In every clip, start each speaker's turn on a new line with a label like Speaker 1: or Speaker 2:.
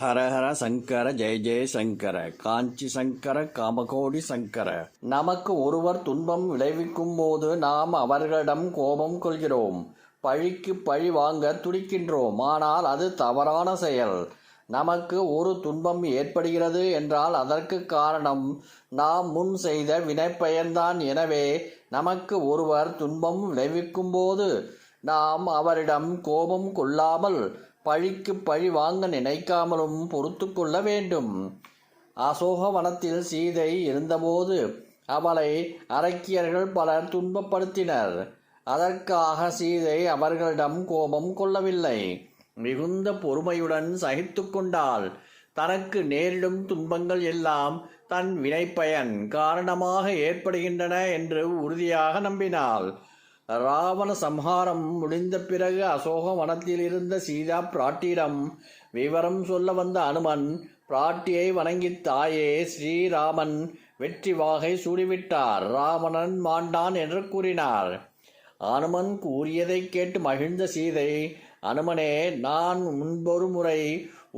Speaker 1: ஹரஹர சங்கர ஜெய ஜெய சங்கர காஞ்சி சங்கர காமகோடி சங்கர. நமக்கு ஒருவர் துன்பம் விளைவிக்கும் போது நாம் அவர்களிடம் கோபம் கொள்கிறோம், பழிக்கு பழி வாங்க துடிக்கின்றோம். ஆனால் அது தவறான செயல். நமக்கு ஒரு துன்பம் ஏற்படுகிறது என்றால் அதற்கு காரணம் நாம் முன் செய்த வினைப்பயன்தான். எனவே நமக்கு ஒருவர் துன்பம் விளைவிக்கும் போது நாம் அவரிடம் கோபம் கொள்ளாமல் பழிக்கு பழி வாங்க நினைக்காமலும் பொறுத்து கொள்ள வேண்டும். அசோகவனத்தில் சீதை இருந்தபோது அவளை அரக்கியர்கள் பலர் துன்பப்படுத்தினர். அதற்காக சீதை அவர்களிடம் கோபம் கொள்ளவில்லை, மிகுந்த பொறுமையுடன் சகித்து கொண்டாள். தனக்கு நேரிடும் துன்பங்கள் எல்லாம் தன் வினைப்பயன் காரணமாக ஏற்படுகின்றன என்று உறுதியாக நம்பினாள். ராவண சம்ஹாரம் முடிந்த பிறகு அசோக வனத்தில் இருந்த சீதா பிராட்டியிடம் விவரம் சொல்ல வந்த அனுமன் பிராட்டியை வணங்கி, தாயே, ஸ்ரீராமன் வெற்றி வாகை சூடிவிட்டார், ராவணன் மாண்டான் என்று கூறினார். அனுமன் கூறியதை கேட்டு மகிழ்ந்த சீதை, அனுமனே, நான் முன்பொரு முறை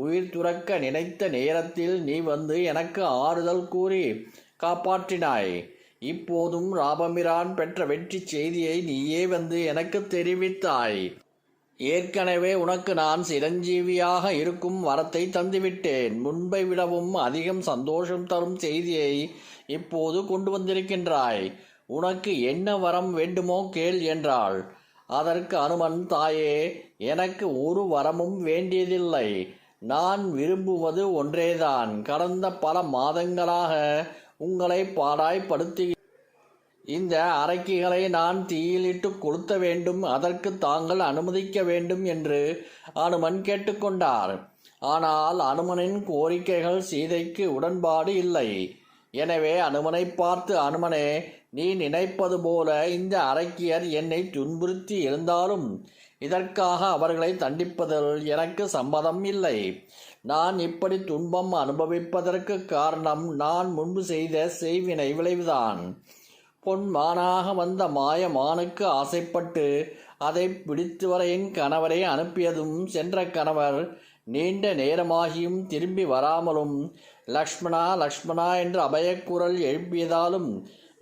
Speaker 1: உயிர் துறக்க நினைத்த நேரத்தில் நீ வந்து எனக்கு ஆறுதல் கூறி காப்பாற்றினாய். இப்போதும் ராமபிரான் பெற்ற வெற்றி செய்தியை நீயே வந்து எனக்கு தெரிவித்தாய். ஏற்கனவே உனக்கு நான் சிரஞ்சீவியாக இருக்கும் வரத்தை தந்துவிட்டேன். முன்பை விடவும் அதிகம் சந்தோஷம் தரும் செய்தியை இப்போது கொண்டு வந்திருக்கின்றாய். உனக்கு என்ன வரம் வேண்டுமோ கேள் என்றாள். அதற்கு அனுமன், தாயே, எனக்கு ஒரு வரமும் வேண்டியதில்லை. நான் விரும்புவது ஒன்றேதான். கடந்த பல மாதங்களாக உங்களை பாடாய்படுத்தி இந்த அரக்கிகளை நான் தீயிலிட்டு கொளுத்த வேண்டும், அதற்கு தாங்கள் அனுமதிக்க வேண்டும் என்று அனுமன் கேட்டுக்கொண்டார். ஆனால் அனுமனின் கோரிக்கைகள் சீதைக்கு உடன்பாடு இல்லை. எனவே அனுமனை பார்த்து, அனுமனே, நீ நினைப்பது போல இந்த அரக்கியர் என்னை துன்புறுத்தி இருந்தாலும் இதற்காக அவர்களை தண்டிப்பதில் எனக்கு சம்மதம் இல்லை. நான் இப்படி துன்பம் அனுபவிப்பதற்கு காரணம் நான் முன்பு செய்த செய்வினை விளைவுதான். பொன்மானாக வந்த மாயமானுக்கு ஆசைப்பட்டு அதை பிடித்து வர என் கணவரை அனுப்பியதும் சென்ற கணவர் நீண்ட நேரமாகியும் திரும்பி வராமலும் லக்ஷ்மணா லக்ஷ்மணா என்று அபயக்குரல் எழுப்பியதாலும்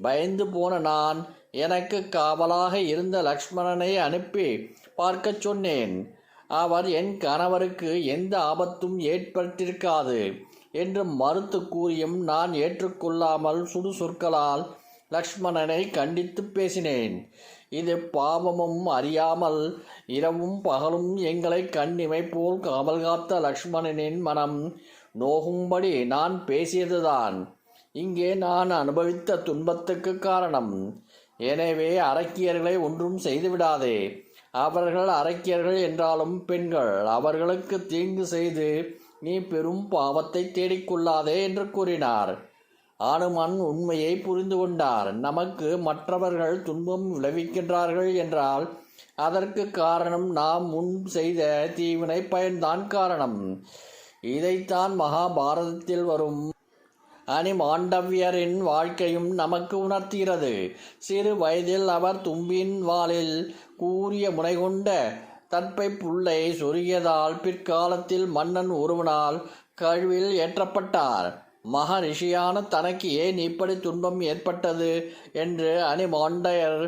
Speaker 1: பயந்து போன நான் எனக்கு காவலாக இருந்த லக்ஷ்மணனை அனுப்பி பார்க்க சொன்னேன். அவர் என் கணவருக்கு எந்த ஆபத்தும் ஏற்பட்டிருக்காது என்று மறுத்து கூறியும் நான் ஏற்றுக்கொள்ளாமல் சுடு சொற்களால் லக்ஷ்மணனை கண்டித்து பேசினேன். இது பாவமும் அறியாமல் இரவும் பகலும் எங்களை கண்ணிமை போல் காவல் காத்த லக்ஷ்மணனின் மனம் நோகும்படி நான் பேசியதுதான் இங்கே நான் அனுபவித்த துன்பத்துக்கு காரணம். எனவே அரக்கியர்களை ஒன்றும் செய்துவிடாதே. அவர்கள் அரக்கியர்கள் என்றாலும் பெண்கள். அவர்களுக்கு தீங்கு செய்து நீ பெரும் பாவத்தை தேடிக்கொள்ளாதே என்று கூறினார். அனுமன் உண்மையை புரிந்து கொண்டார். நமக்கு மற்றவர்கள் துன்பம் விளைவிக்கின்றார்கள் என்றால் அதற்கு காரணம் நாம் முன் செய்த தீவினை பயன்தான் காரணம். இதைத்தான் மகாபாரதத்தில் வரும் அணிமாண்டவியரின் வாழ்க்கையும் நமக்கு உணர்த்துகிறது. சிறு வயதில் அவர் தும்பின் வாளில் கூரிய முனை கொண்ட தற்பை புல்லை சொருகியதால் பிற்காலத்தில் மன்னன் ஒருவனால் கழுவில் ஏற்றப்பட்டார். மகரிஷியான தனக்கு ஏன் இப்படி துன்பம் ஏற்பட்டது என்று அணிமாண்டையர்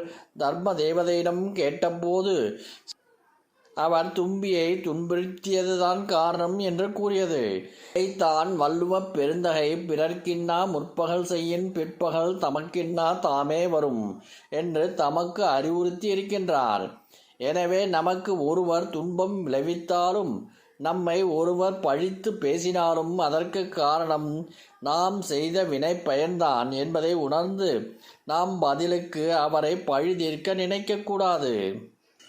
Speaker 1: தர்ம தேவதையிடம் கேட்டபோது அவர் தும்பியை துன்புறுத்தியதுதான் காரணம் என்று கூறியது. இதைத்தான் வள்ளுவ பெருந்தகை பிறர்க்கின்னா முற்பகல் செய்யின் பிற்பகல் தமக்கின்னா தாமே வரும் என்று தமக்கு அறிவுறுத்தி இருக்கின்றார். எனவே நமக்கு ஒருவர் துன்பம் விளைவித்தாலும் நம்மை ஒருவர் பழித்து பேசினாலும் அதற்கு காரணம் நாம் செய்த வினை பயன்தான் என்பதை உணர்ந்து நாம் பதிலுக்கு அவரை பழி தீர்க்க நினைக்கக்கூடாது.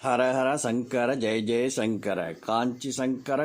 Speaker 2: ஹரஹர சங்கர ஜெய ஜெய சங்கர காஞ்சி சங்கர